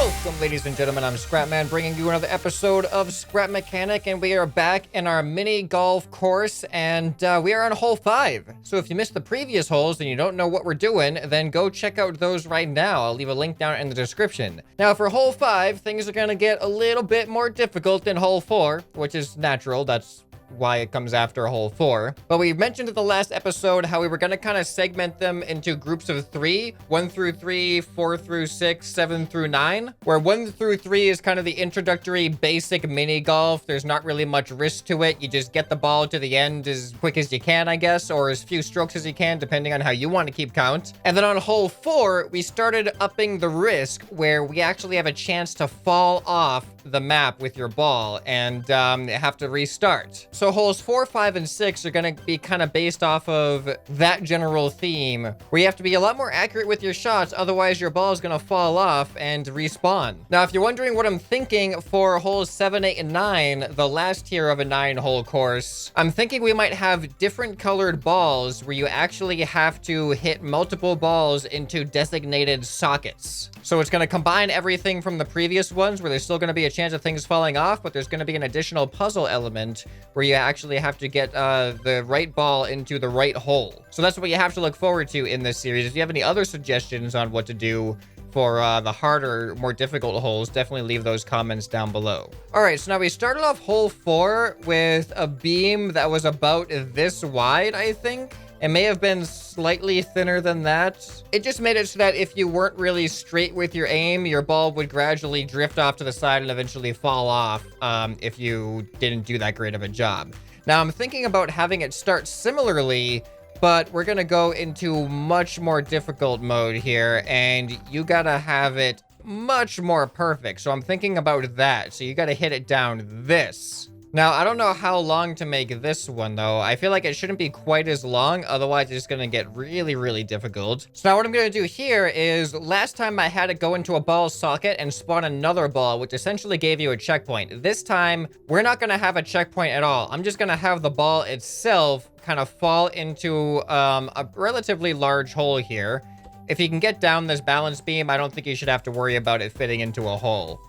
Welcome, ladies and gentlemen, I'm ScrapMan, bringing you another episode of Scrap Mechanic, and we are back in our mini golf course, and we are on hole 5. So if you missed the previous holes and you don't know what we're doing, then go check out those right now. I'll leave a link down in the description. Now, for hole 5, things are gonna get a little bit more difficult than hole 4, which is natural. That's why it comes after hole 4. But we mentioned in the last episode how we were going to kind of segment them into groups of 3, 1 through 3, 4 through 6, 7 through 9, where 1 through 3 is kind of the introductory basic mini golf. There's not really much risk to it. You just get the ball to the end as quick as you can, I guess, or as few strokes as you can, depending on how you want to keep count. And then on hole 4, we started upping the risk where we actually have a chance to fall off the map with your ball and have to restart. So holes 4, 5, and 6 are going to be kind of based off of that general theme, where you have to be a lot more accurate with your shots, otherwise your ball is going to fall off and respawn. Now, if you're wondering what I'm thinking for holes 7, 8, and 9, the last tier of a 9-hole course, I'm thinking we might have different colored balls where you actually have to hit multiple balls into designated sockets. So it's going to combine everything from the previous ones, where there's still going to be a chance of things falling off, but there's going to be an additional puzzle element where you actually have to get the right ball into the right hole. So that's what you have to look forward to in this series. If you have any other suggestions on what to do for the harder, more difficult holes, definitely leave those comments down below. All right, so now we started off hole 4 with a beam that was about this wide, I think. It may have been slightly thinner than that. It just made it so that if you weren't really straight with your aim, your ball would gradually drift off to the side and eventually fall off if you didn't do that great of a job. Now, I'm thinking about having it start similarly, but we're gonna go into much more difficult mode here, and you gotta have it much more perfect. So I'm thinking about that. So you gotta hit it down this. Now, I don't know how long to make this one, though. I feel like it shouldn't be quite as long, otherwise it's going to get really, really difficult. So now what I'm going to do here is, last time I had it go into a ball socket and spawn another ball, which essentially gave you a checkpoint. This time, we're not going to have a checkpoint at all. I'm just going to have the ball itself kind of fall into a relatively large hole here. If you can get down this balance beam, I don't think you should have to worry about it fitting into a hole.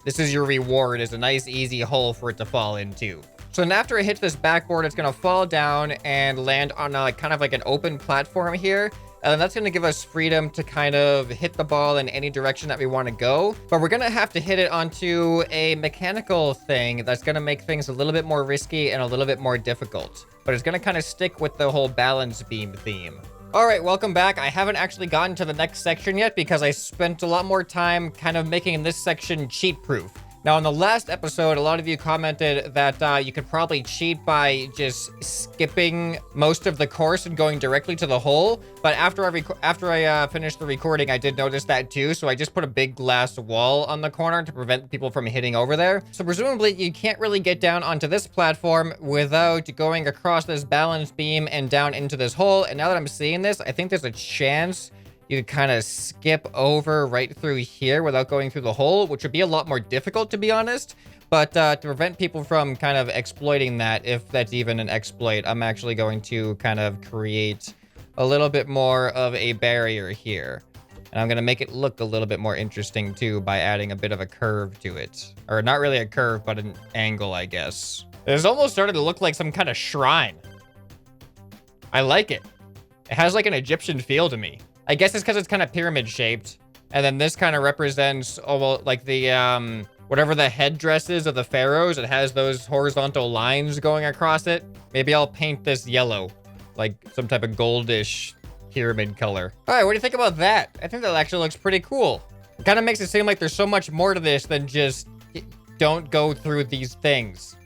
This is your reward, is a nice, easy hole for it to fall into. So then after it hits this backboard, it's going to fall down and land on a kind of like an open platform here. And that's going to give us freedom to kind of hit the ball in any direction that we want to go. But we're going to have to hit it onto a mechanical thing that's going to make things a little bit more risky and a little bit more difficult. But it's going to kind of stick with the whole balance beam theme. All right, welcome back. I haven't actually gotten to the next section yet because I spent a lot more time kind of making this section cheat-proof. Now, in the last episode, a lot of you commented that you could probably cheat by just skipping most of the course and going directly to the hole. But after I finished the recording, I did notice that too. So I just put a big glass wall on the corner to prevent people from hitting over there. So presumably, you can't really get down onto this platform without going across this balance beam and down into this hole. And now that I'm seeing this, I think there's a chance you could kind of skip over right through here without going through the hole, which would be a lot more difficult, to be honest. But to prevent people from kind of exploiting that, if that's even an exploit, I'm actually going to kind of create a little bit more of a barrier here. And I'm going to make it look a little bit more interesting, too, by adding a bit of a curve to it. Or not really a curve, but an angle, I guess. It's almost started to look like some kind of shrine. I like it. It has like an Egyptian feel to me. I guess it's because it's kind of pyramid shaped. And then this kind of represents like the, whatever the headdress is of the pharaohs. It has those horizontal lines going across it. Maybe I'll paint this yellow, like some type of goldish pyramid color. All right, what do you think about that? I think that actually looks pretty cool. It kind of makes it seem like there's so much more to this than just don't go through these things.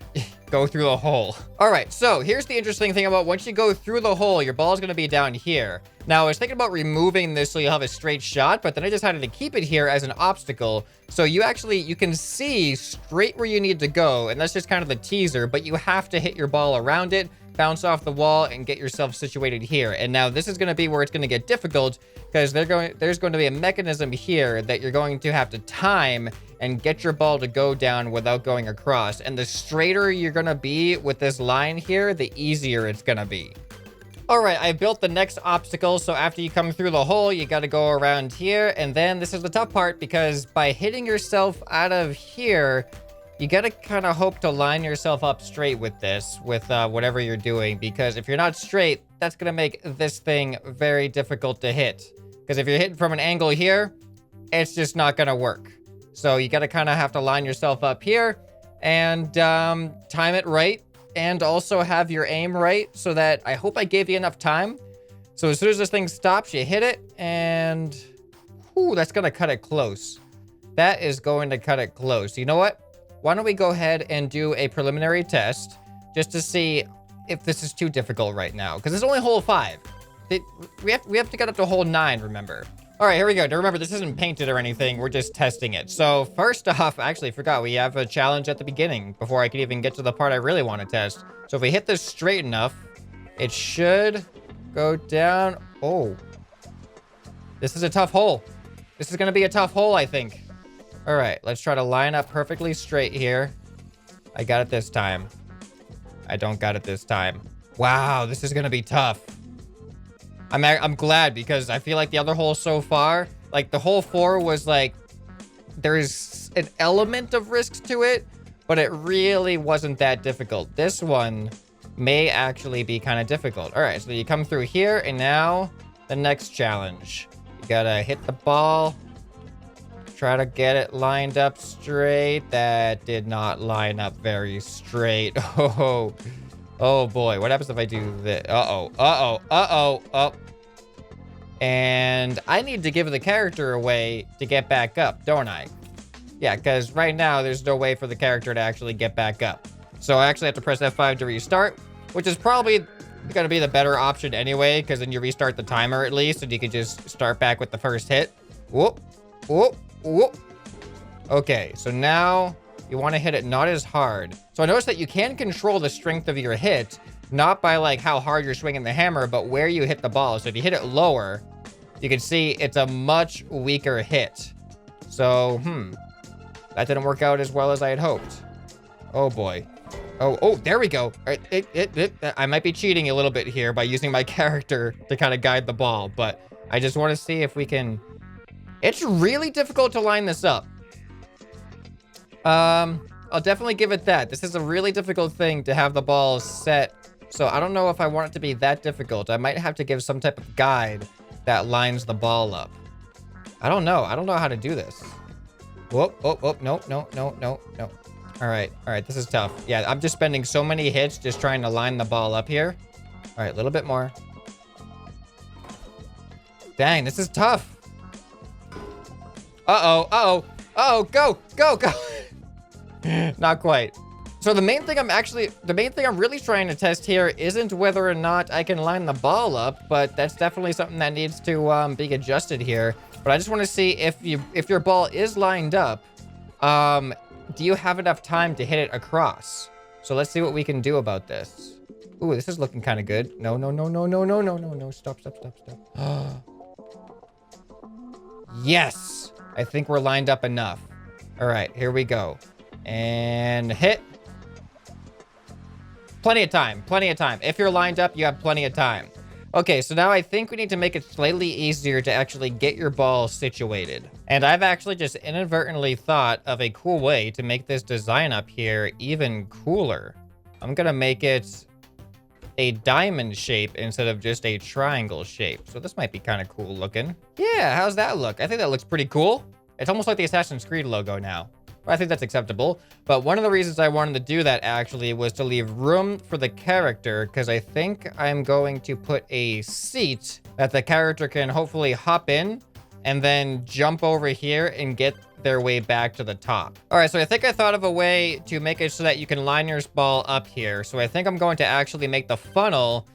Go through the hole. All right, so here's the interesting thing about once you go through the hole, your ball is going to be down here. Now, I was thinking about removing this so you'll have a straight shot, but then I decided to keep it here as an obstacle. So you can see straight where you need to go, and that's just kind of the teaser, but you have to hit your ball around it, bounce off the wall, and get yourself situated here. And now this is going to be where it's going to get difficult, because there's going to be a mechanism here that you're going to have to time and get your ball to go down without going across. And the straighter you're going to be with this line here, the easier it's going to be. All right, I built the next obstacle. So after you come through the hole, you got to go around here. And then this is the tough part because by hitting yourself out of here, you got to kind of hope to line yourself up straight with this, with whatever you're doing. Because if you're not straight, that's going to make this thing very difficult to hit. Because if you're hitting from an angle here, it's just not going to work. So you got to kind of have to line yourself up here and time it right. And also have your aim right so that I hope I gave you enough time. So as soon as this thing stops, you hit it and whew, that's going to cut it close. That is going to cut it close. You know what? Why don't we go ahead and do a preliminary test just to see if this is too difficult right now? Because it's only hole 5. We have to get up to hole 9, remember? All right, here we go. Now remember, this isn't painted or anything. We're just testing it. So first off, I actually forgot we have a challenge at the beginning before I could even get to the part I really want to test. So if we hit this straight enough, it should go down. Oh, this is a tough hole. This is going to be a tough hole, I think. All right, let's try to line up perfectly straight here. I got it this time. I don't got it this time. Wow, this is going to be tough. I'm glad because I feel like the other holes so far, like the hole 4 was like, there's an element of risk to it, but it really wasn't that difficult. This one may actually be kind of difficult. All right, so you come through here and now the next challenge. You gotta hit the ball, try to get it lined up straight. That did not line up very straight. Oh boy, what happens if I do this? Oh. And I need to give the character a way to get back up, don't I? Yeah, because right now there's no way for the character to actually get back up. So I actually have to press F5 to restart, which is probably going to be the better option anyway, because then you restart the timer at least, and you can just start back with the first hit. Whoop, whoop, whoop. Okay, so now you want to hit it not as hard. So I noticed that you can control the strength of your hit, not by like how hard you're swinging the hammer, but where you hit the ball. So if you hit it lower, you can see it's a much weaker hit. So, that didn't work out as well as I had hoped. Oh boy. Oh, there we go. I might be cheating a little bit here by using my character to kind of guide the ball, but I just want to see if we can... It's really difficult to line this up. I'll definitely give it that. This is a really difficult thing to have the ball set. So I don't know if I want it to be that difficult. I might have to give some type of guide that lines the ball up. I don't know. I don't know how to do this. Whoop, no. All right, this is tough. Yeah, I'm just spending so many hits just trying to line the ball up here. All right, a little bit more. Dang, this is tough. Uh-oh, go. Not quite. So the main thing I'm really trying to test here isn't whether or not I can line the ball up, but that's definitely something that needs to be adjusted here. But I just want to see if your ball is lined up, do you have enough time to hit it across? So let's see what we can do about this. Ooh, this is looking kind of good. No. Stop. Yes, I think we're lined up enough. All right, here we go. And hit. Plenty of time. If you're lined up, you have plenty of time. Okay, so now I think we need to make it slightly easier to actually get your ball situated. And I've actually just inadvertently thought of a cool way to make this design up here even cooler. I'm gonna make it a diamond shape instead of just a triangle shape. So this might be kind of cool looking. Yeah, how's that look? I think that looks pretty cool. It's almost like the Assassin's Creed logo now. I think that's acceptable. But one of the reasons I wanted to do that actually was to leave room for the character, because I think I'm going to put a seat that the character can hopefully hop in and then jump over here and get their way back to the top. All right, so I think I thought of a way to make it so that you can line your ball up here. So I think I'm going to actually make the funnel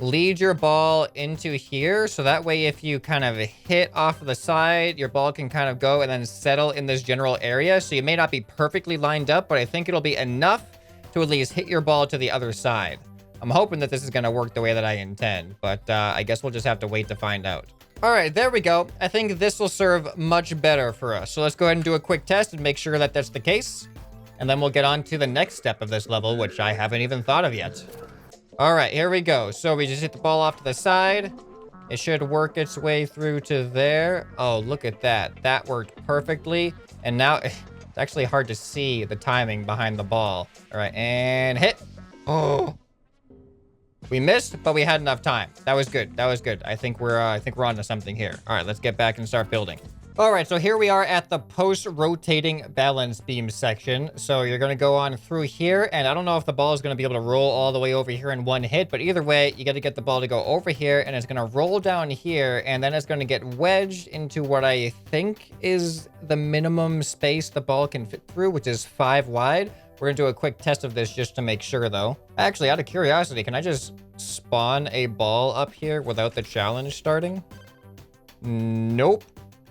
lead your ball into here, so that way if you kind of hit off of the side, your ball can kind of go and then settle in this general area. So you may not be perfectly lined up, but I think it'll be enough to at least hit your ball to the other side. I'm hoping that this is going to work the way that I intend, but I guess we'll just have to wait to find out. All right, there we go. I think this will serve much better for us. So let's go ahead and do a quick test and make sure that that's the case. And then we'll get on to the next step of this level, which I haven't even thought of yet. All right, here we go. So we just hit the ball off to the side. It should work its way through to there. Oh, look at that. That worked perfectly. And now it's actually hard to see the timing behind the ball. All right, and hit. Oh, we missed, but we had enough time. That was good. That was good. I think we're onto something here. All right, let's get back and start building. All right, so here we are at the post-rotating balance beam section. So you're gonna go on through here, and I don't know if the ball is gonna be able to roll all the way over here in one hit, but either way, you gotta get the ball to go over here, and it's gonna roll down here, and then it's gonna get wedged into what I think is the minimum space the ball can fit through, which is 5 wide. We're gonna do a quick test of this just to make sure, though. Actually, out of curiosity, can I just spawn a ball up here without the challenge starting? Nope.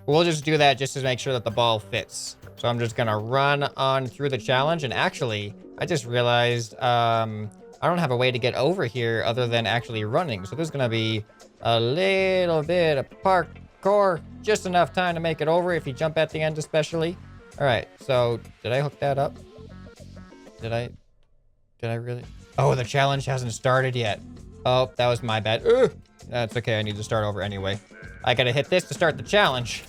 We'll just do that just to make sure that the ball fits. So I'm just gonna run on through the challenge. And actually, I just realized I don't have a way to get over here other than actually running. So there's gonna be a little bit of parkour, just enough time to make it over if you jump at the end especially. All right, so did I hook that up? Did I really? Oh, the challenge hasn't started yet. Oh, that was my bad. That's okay, I need to start over anyway. I gotta hit this to start the challenge,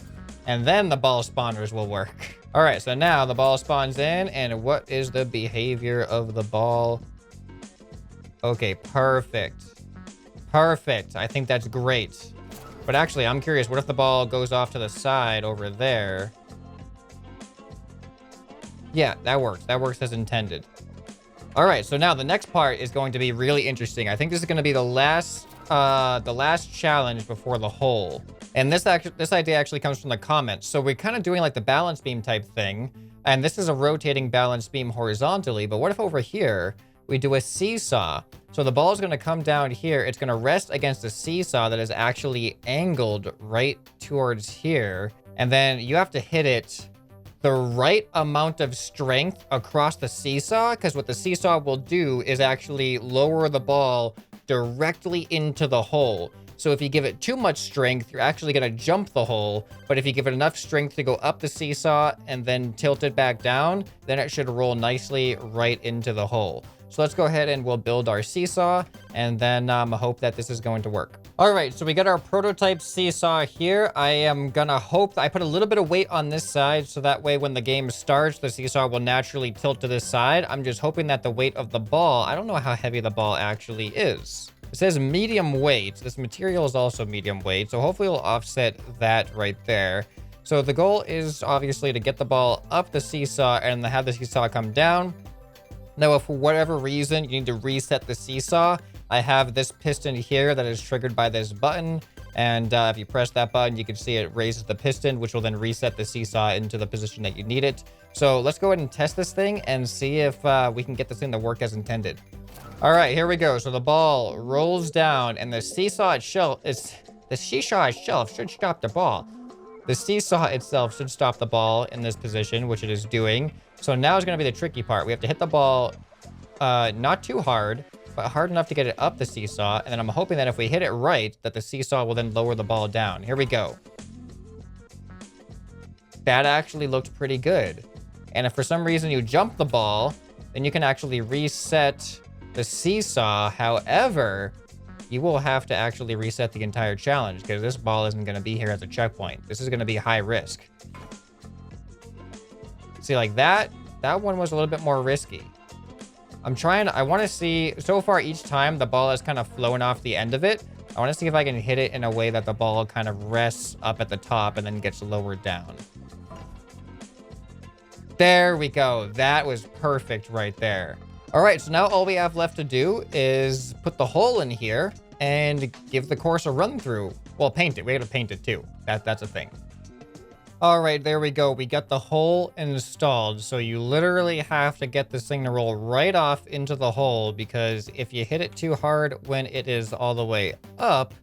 and then the ball spawners will work. All right, so now the ball spawns in, and what is the behavior of the ball? Okay, perfect. Perfect, I think that's great. But actually, I'm curious, what if the ball goes off to the side over there? Yeah, that works. That works as intended. All right, so now the next part is going to be really interesting. I think this is going to be the last challenge before the hole. And this idea actually comes from the comments. So we're kind of doing like the balance beam type thing. And this is a rotating balance beam horizontally. But what if over here we do a seesaw? So the ball is going to come down here. It's going to rest against a seesaw that is actually angled right towards here. And then you have to hit it the right amount of strength across the seesaw, because what the seesaw will do is actually lower the ball directly into the hole. So if you give it too much strength, you're actually going to jump the hole. But if you give it enough strength to go up the seesaw and then tilt it back down, then it should roll nicely right into the hole. So let's go ahead and we'll build our seesaw, and then hope that this is going to work. All right, so we got our prototype seesaw here. I am gonna hope I put a little bit of weight on this side, so that way when the game starts, the seesaw will naturally tilt to this side. I'm just hoping that the weight of the ball, I don't know how heavy the ball actually is. It says medium weight. This material is also medium weight, so hopefully we'll offset that right there. So the goal is obviously to get the ball up the seesaw and have the seesaw come down. Now, if for whatever reason you need to reset the seesaw, I have this piston here that is triggered by this button. And if you press that button, you can see it raises the piston, which will then reset the seesaw into the position that you need it. So let's go ahead and test this thing and see if we can get this thing to work as intended. All right, here we go. So the ball rolls down, and the seesaw itself should stop the ball. The seesaw itself should stop the ball in this position, which it is doing. So now is going to be the tricky part. We have to hit the ball not too hard, but hard enough to get it up the seesaw. And then I'm hoping that if we hit it right, that the seesaw will then lower the ball down. Here we go. That actually looked pretty good. And if for some reason you jump the ball, then you can actually reset the seesaw. However, you will have to actually reset the entire challenge, because this ball isn't going to be here as a checkpoint. This is going to be high risk. See, like that one was a little bit more risky. I want to see, so far each time the ball has kind of flown off the end of it. I want to see if I can hit it in a way that the ball kind of rests up at the top and then gets lowered down. There we go. That was perfect right there. All right, so now all we have left to do is put the hole in here and give the course a run through. Well, paint it. We gotta paint it too. That's a thing. All right, there we go. We got the hole installed. So you literally have to get this thing to roll right off into the hole, because if you hit it too hard when it is all the way up,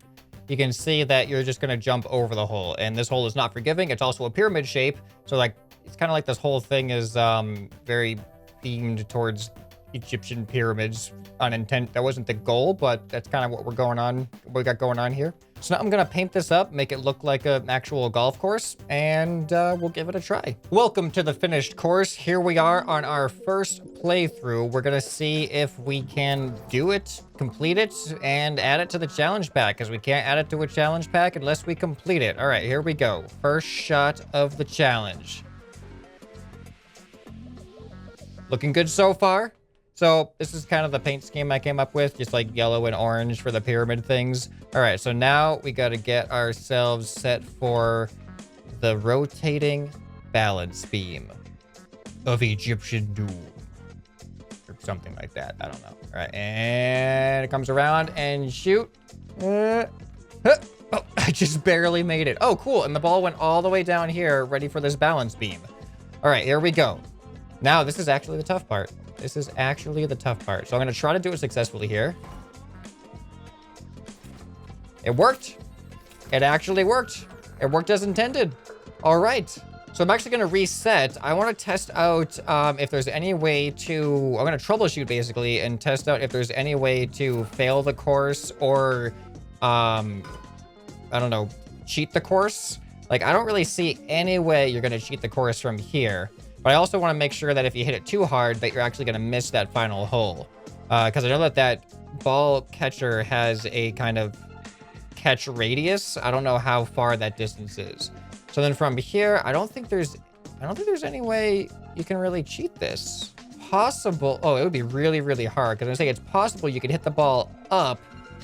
you can see that you're just gonna jump over the hole. And this hole is not forgiving. It's also a pyramid shape. So like, it's kind of like this whole thing is very themed towards Egyptian pyramids unintent. That wasn't the goal, but that's kind of what we got going on here. So now I'm gonna paint this up, make it look like an actual golf course, and we'll give it a try. Welcome to the finished course. Here we are on our first playthrough. We're gonna see if we can do it, complete it, and add it to the challenge pack, because we can't add it to a challenge pack unless we complete it. All right, here we go. First shot of the challenge. Looking good so far. So this is kind of the paint scheme I came up with, just like yellow and orange for the pyramid things. All right, so now we got to get ourselves set for the rotating balance beam of Egyptian doom. Or something like that. I don't know. All right, and it comes around and shoot. Oh, I just barely made it. Oh, cool. And the ball went all the way down here, ready for this balance beam. All right, here we go. Now, this is actually the tough part. This is actually the tough part. So I'm going to try to do it successfully here. It worked. It actually worked. It worked as intended. All right. So I'm actually going to reset. I want to test out if there's any way to... I'm going to troubleshoot, basically, and test out if there's any way to fail the course or, I don't know, cheat the course. Like, I don't really see any way you're going to cheat the course from here. But I also want to make sure that if you hit it too hard, that you're actually going to miss that final hole. Because I know that ball catcher has a kind of catch radius. I don't know how far that distance is. So then from here, I don't think there's any way you can really cheat this. Possible. Oh, it would be really, really hard. Because I'm saying it's possible you could hit the ball up,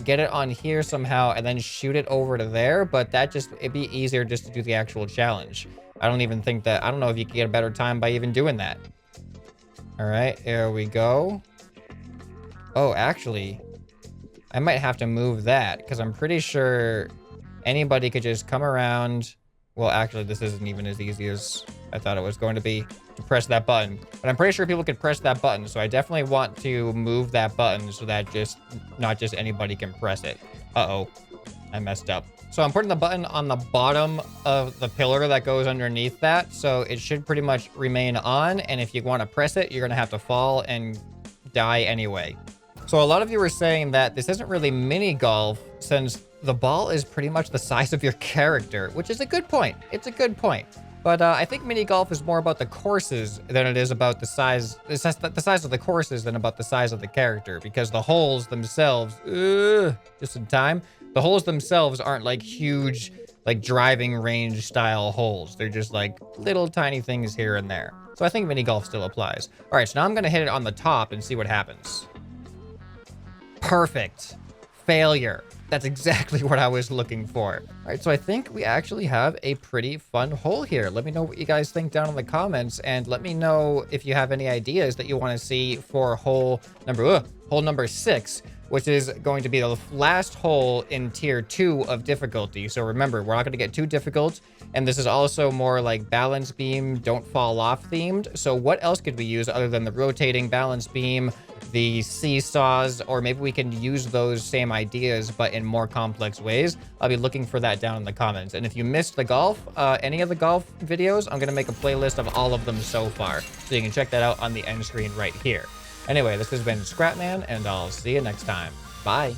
get it on here somehow, and then shoot it over to there. But it'd be easier just to do the actual challenge. I don't know if you can get a better time by even doing that. All right, here we go. Oh, actually, I might have to move that because I'm pretty sure anybody could just come around. Well, actually, this isn't even as easy as I thought it was going to be to press that button. But I'm pretty sure people could press that button. So I definitely want to move that button so that not just anybody can press it. Uh-oh, I messed up. So I'm putting the button on the bottom of the pillar that goes underneath that. So it should pretty much remain on. And if you want to press it, you're going to have to fall and die anyway. So a lot of you were saying that this isn't really mini golf since the ball is pretty much the size of your character, which is a good point. It's a good point. But I think mini golf is more about the courses than it is about the size of the courses than about the size of the character, because the holes themselves, just in time, the holes themselves aren't like huge, like driving range style holes. They're just like little tiny things here and there. So I think mini golf still applies. All right, so now I'm gonna hit it on the top and see what happens. Perfect. Failure. That's exactly what I was looking for. All right, so I think we actually have a pretty fun hole here. Let me know what you guys think down in the comments, and let me know if you have any ideas that you want to see for hole number 6, which is going to be the last hole in tier 2 of difficulty. So remember, we're not going to get too difficult, and this is also more like balance beam, don't fall off themed. So what else could we use other than the rotating balance beam, the seesaws, or maybe we can use those same ideas but in more complex ways? I'll be looking for that down in the comments. And if you missed the golf, any of the golf videos, I'm gonna make a playlist of all of them so far, so you can check that out on the end screen right here. Anyway, this has been ScrapMan, and I'll see you next time. Bye.